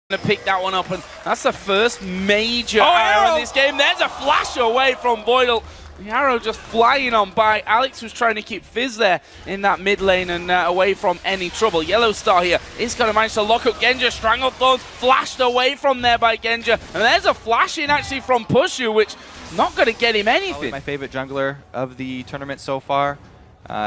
to pick that one up, and that's the first major arrow in this game. There's a flash away from Voidal. The arrow just flying on by. Alex was trying to keep Fizz there in that mid lane and away from any trouble. Yellow Star here is going to manage to lock up Genja. Stranglethorns flashed away from there by Genja. And there's a flash in actually from Pushu, which not going to get him anything. Probably my favorite jungler of the tournament so far.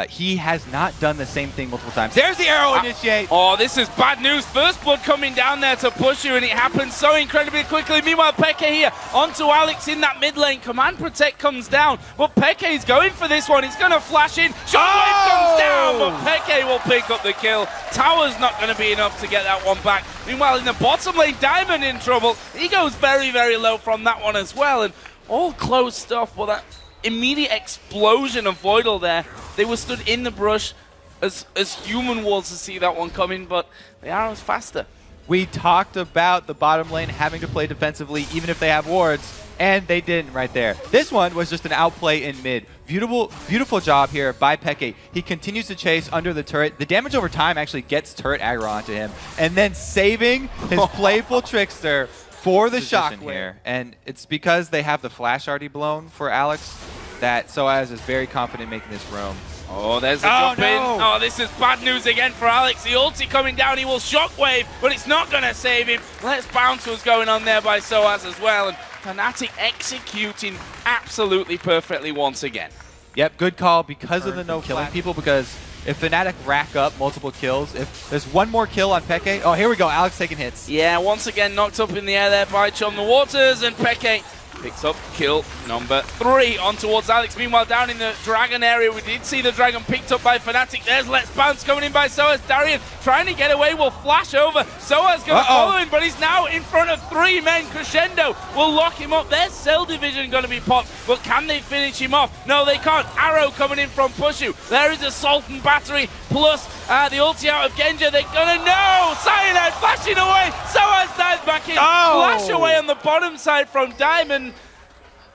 He has not done the same thing multiple times. There's the arrow initiate! Oh, this is bad news. First blood coming down there to Pushu, and it happens so incredibly quickly. Meanwhile, Peke here onto Alex in that mid lane. Command Protect comes down, but Peke's going for this one. He's going to flash in. Shockwave comes down, but Peke will pick up the kill. Tower's not going to be enough to get that one back. Meanwhile, in the bottom lane, Diamond in trouble. He goes very, very low from that one as well, and all close stuff, but that immediate explosion of Voidal there. They were stood in the brush as human walls to see that one coming, but the arrow's faster. We talked about the bottom lane having to play defensively even if they have wards, and they didn't right there. This one was just an outplay in mid. Beautiful job here by Peke. He continues to chase under the turret. The damage over time actually gets turret aggro onto him, and then saving his playful trickster for the shock here. And it's because they have the flash already blown for Alex that Soaz is very confident making this roam. Oh, there's the jump in. Oh, this is bad news again for Alex. The ulti coming down, he will shockwave, but it's not going to save him. Let's Bounce was going on there by Soaz as well, and Fnatic executing absolutely perfectly once again. Yep, good call because of the no killing people, because if Fnatic rack up multiple kills, if there's one more kill on Peke, oh, here we go, Alex taking hits. Yeah, once again knocked up in the air there by Chum the Waters, and Peke picks up kill number 3 on towards Alex. Meanwhile, down in the Dragon area, we did see the Dragon picked up by Fnatic. There's Let's Bounce coming in by Soaz. Darian trying to get away, will flash over. Soaz going to follow him, but he's now in front of 3 men. Crescendo will lock him up. There's Cell Division going to be popped, but can they finish him off? No, they can't. Arrow coming in from Pushu. There is a Sultan Battery, plus the ulti out of Genja. They're going to know. Cyanide flashing away. Soaz dives back in. Flash away on the bottom side from Diamond.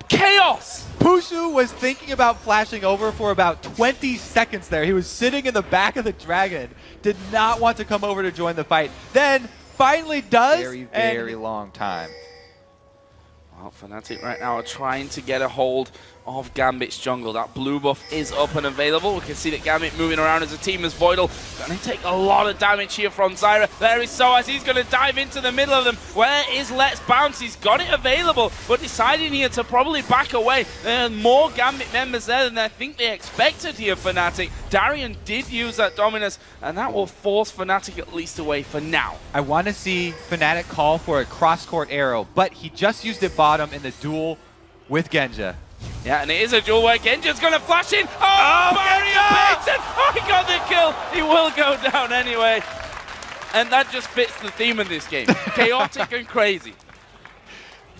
Chaos! Pushu was thinking about flashing over for about 20 seconds there. He was sitting in the back of the Dragon, did not want to come over to join the fight. Then finally does. Very long time. Well, Fnatic right now are trying to get a hold of Gambit's jungle. That blue buff is up and available. We can see that Gambit moving around as a team as Voidal. Going to take a lot of damage here from Zyra. There is Soaz. He's going to dive into the middle of them. Where is Let's Bounce? He's got it available, but deciding here to probably back away. There are more Gambit members there than I think they expected here, Fnatic. Darian did use that Dominus, and that will force Fnatic at least away for now. I want to see Fnatic call for a cross-court arrow, but he just used it bottom in the duel with Genja. Yeah, and it is a duel where Genja's going to flash in. Oh, barrier baits it! Oh, he got the kill. He will go down anyway. And that just fits the theme of this game. Chaotic and crazy.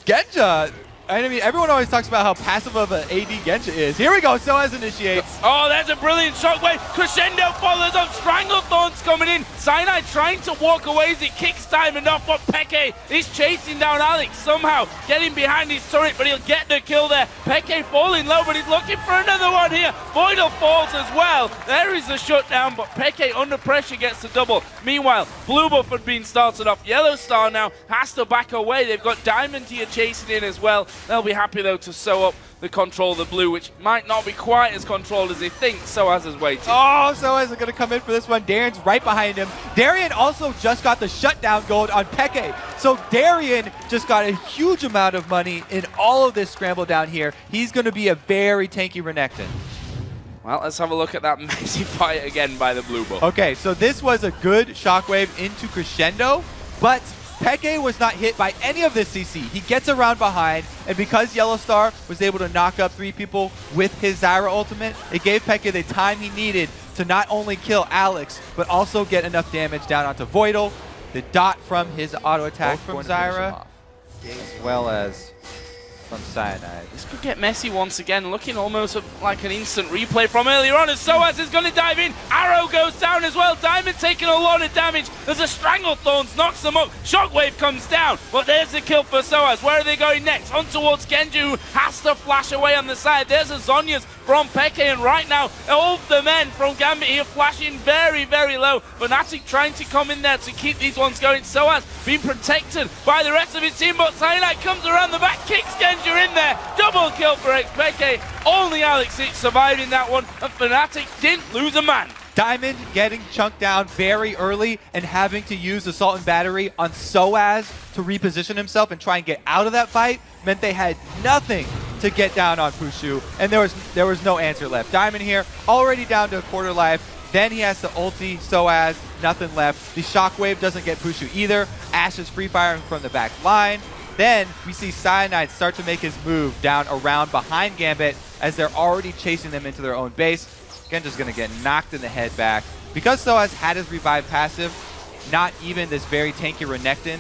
Genja, I mean, everyone always talks about how passive of an AD Genja is. Here we go, Soaz initiates. Oh, there's a brilliant shockwave. Crescendo follows up. Stranglethorns coming in. Cyanide trying to walk away as it kicks Diamond off, but Peke is chasing down Alex somehow, getting behind his turret, but he'll get the kill there. Peke falling low, but he's looking for another one here. Voidal falls as well. There is the shutdown, but Peke under pressure gets the double. Meanwhile, blue buff had been started off. Yellow Star now has to back away. They've got Diamond here chasing in as well. They'll be happy, though, to sew up the control of the blue, which might not be quite as controlled as they think. Soaz is waiting. Oh, Soaz is going to come in for this one. Darian's right behind him. Darian also just got the shutdown gold on Peke. So Darian just got a huge amount of money in all of this scramble down here. He's going to be a very tanky Renekton. Well, let's have a look at that messy fight again by the blue buff. Okay, so this was a good shockwave into Crescendo, but Peke was not hit by any of this CC. He gets around behind, and because Yellow Star was able to knock up 3 people with his Zyra ultimate, it gave Peke the time he needed to not only kill Alex, but also get enough damage down onto Voidal. The dot from his auto attack from Zyra, as well as from Cyanide. This could get messy once again, looking almost like an instant replay from earlier on as Soaz is going to dive in. Arrow goes down as well. Diamond taking a lot of damage. There's a Stranglethorns, knocks them up. Shockwave comes down, but there's the kill for Soaz. Where are they going next? On towards Genju, who has to flash away on the side. There's a Zhonya's from Peke, and right now, all of the men from Gambit here flashing very, very low. Fnatic trying to come in there to keep these ones going. Soaz being protected by the rest of his team, but Cyanide comes around the back, kicks Genja in there. Double kill for Peke. Only Alex surviving that one, and Fnatic didn't lose a man. Diamond getting chunked down very early and having to use Assault and Battery on Soaz to reposition himself and try and get out of that fight meant they had nothing to get down on Pushu, and there was no answer left. Diamond here already down to a quarter life. Then he has to ulti Soaz, nothing left. The Shockwave doesn't get Pushu either. Ash is free firing from the back line. Then we see Cyanide start to make his move down around behind Gambit as they're already chasing them into their own base. Genja's going to get knocked in the head back. Because Soaz had his revive passive, not even this very tanky Renekton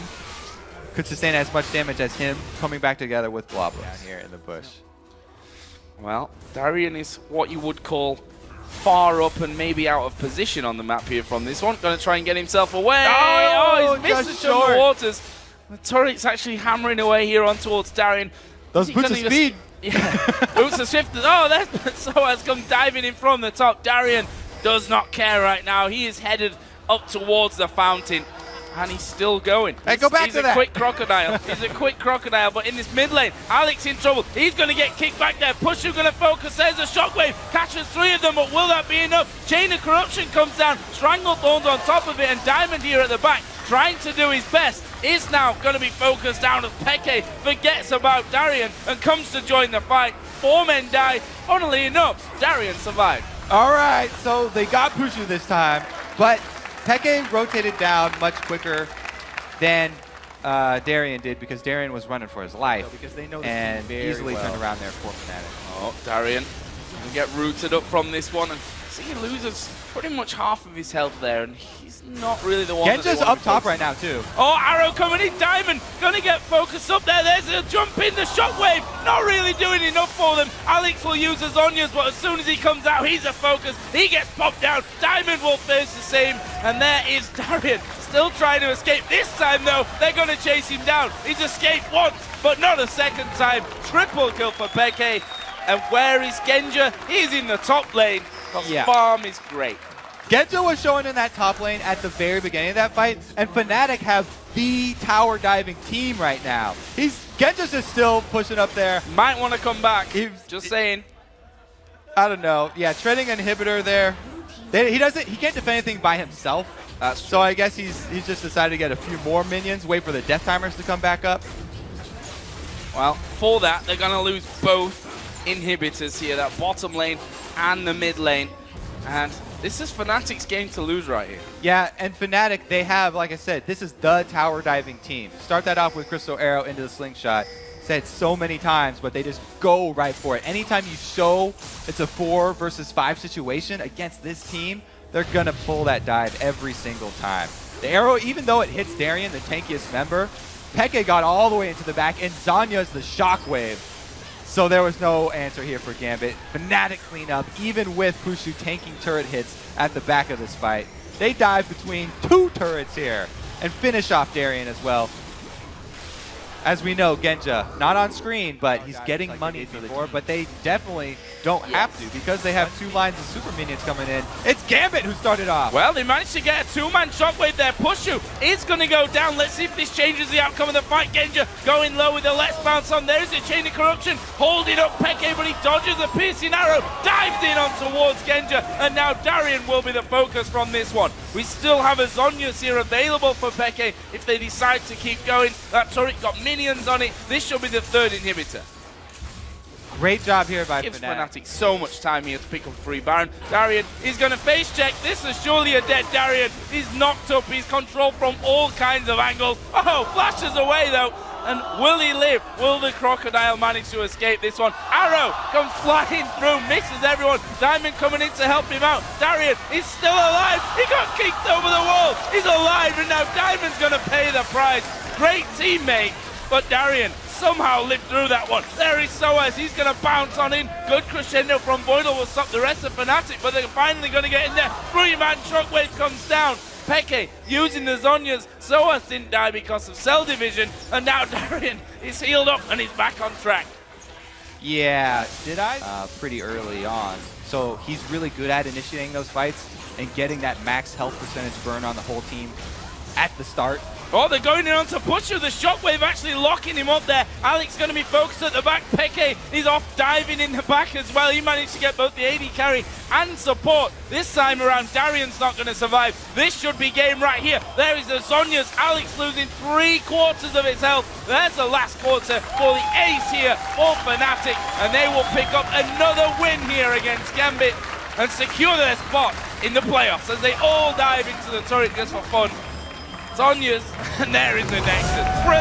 could sustain as much damage as him coming back together with Blobber down here in the bush. Well, Darian is what you would call far up and maybe out of position on the map here from this one. Going to try and get himself away. Oh, he's missed the short waters. The turret's actually hammering away here on towards Darian. Those boots of speed. Yeah, boots of swift. Oh, there's Soaz come diving in from the top. Darian does not care right now. He is headed up towards the fountain. And he's still going. Hey, go back to that. He's a quick crocodile. He's a quick crocodile, but in this mid lane, Alex in trouble. He's going to get kicked back there. Pushu going to focus. There's a shockwave. Catches 3 of them, but will that be enough? Chain of Corruption comes down. Stranglethorns on top of it, and Diamond here at the back, trying to do his best, is now going to be focused down as Peke forgets about Darian and comes to join the fight. 4 men die. Funnily enough, Darian survived. All right, so they got Pushu this time, but Peke rotated down much quicker than Darian did because Darian was running for his life because they know and easily turned around there for Fnatic. Oh, Darian can get rooted up from this one, and see he loses pretty much half of his health there, and he's not really the one. Genja's up top right now too. Oh, arrow coming in. Diamond gonna get focused up there. There's a jump in. The shockwave not really doing enough for them. Alex will use his Zhonya's, but as soon as he comes out, he's a focus. He gets popped down. Diamond will face the same, and there is Darian still trying to escape. This time though, they're gonna chase him down. He's escaped once, but not a second time. Triple kill for Peke. And where is Genja? He's in the top lane. The farm is great. Genja was showing in that top lane at the very beginning of that fight, and Fnatic have the tower diving team right now. Genja's just still pushing up there. Might want to come back. Just saying. I don't know. Yeah, treading inhibitor there. He can't defend anything by himself. That's true. So I guess he's just decided to get a few more minions, wait for the death timers to come back up. Well, for that, they're going to lose both inhibitors here, that bottom lane and the mid lane. And this is Fnatic's game to lose right here. Yeah, and Fnatic, they have, like I said, this is the tower diving team. Start that off with Crystal Arrow into the slingshot. Said so many times, but they just go right for it. Anytime you show it's a 4 versus 5 situation against this team, they're going to pull that dive every single time. The arrow, even though it hits Darian, the tankiest member, Peke got all the way into the back, and Zhonya's the shockwave. So there was no answer here for Gambit. Fnatic clean up, even with Pushu tanking turret hits at the back of this fight. They dive between 2 turrets here and finish off Darian as well. As we know, Genja, not on screen, but he's getting money for the team. But they definitely don't have to because they have 2 lines of super minions coming in. It's Gambit who started off. Well, they managed to get a 2-man shockwave there. Pushu is going to go down. Let's see if this changes the outcome of the fight. Genja going low with the Let's Bounce on. There's a Chain of Corruption holding up Peke, but he dodges a piercing arrow, dives in on towards Genja, and now Darian will be the focus from this one. We still have a Zhonya's here available for Peke if they decide to keep going. That turret got minions on it. This should be the 3rd inhibitor. Great job here by Gives Fnatic. Fnatic so much time here to pick up free Baron. Darian is going to face check. This is surely a dead Darian. He's knocked up. He's controlled from all kinds of angles. Oh, flashes away though. And will he live? Will the crocodile manage to escape this one? Arrow comes flying through, misses everyone. Diamond coming in to help him out. Darian is still alive. He got kicked over the wall. He's alive, and now Diamond's going to pay the price. Great teammate, but Darian somehow lived through that one. There is Soaz. He's going to bounce on in. Good crescendo from Voidal will stop the rest of Fnatic, but they're finally going to get in there. 3-man shockwave comes down. Peke using the Zhonya's. Soaz didn't die because of cell division, and now Darian is healed up and he's back on track. Yeah, Did I? pretty early on. So he's really good at initiating those fights and getting that max health percentage burn on the whole team at the start. Oh, they're going in onto Pusher. The shockwave actually locking him up there. Alex going to be focused at the back. Peke, he's off diving in the back as well. He managed to get both the AD carry and support. This time around, Darian's not going to survive. This should be game right here. There is the Zhonya's. Alex losing 3/4 of his health. There's the last quarter for the ace here for Fnatic. And they will pick up another win here against Gambit and secure their spot in the playoffs as they all dive into the turret just for fun. Sonya's, and there is the Nexus. Brilliant.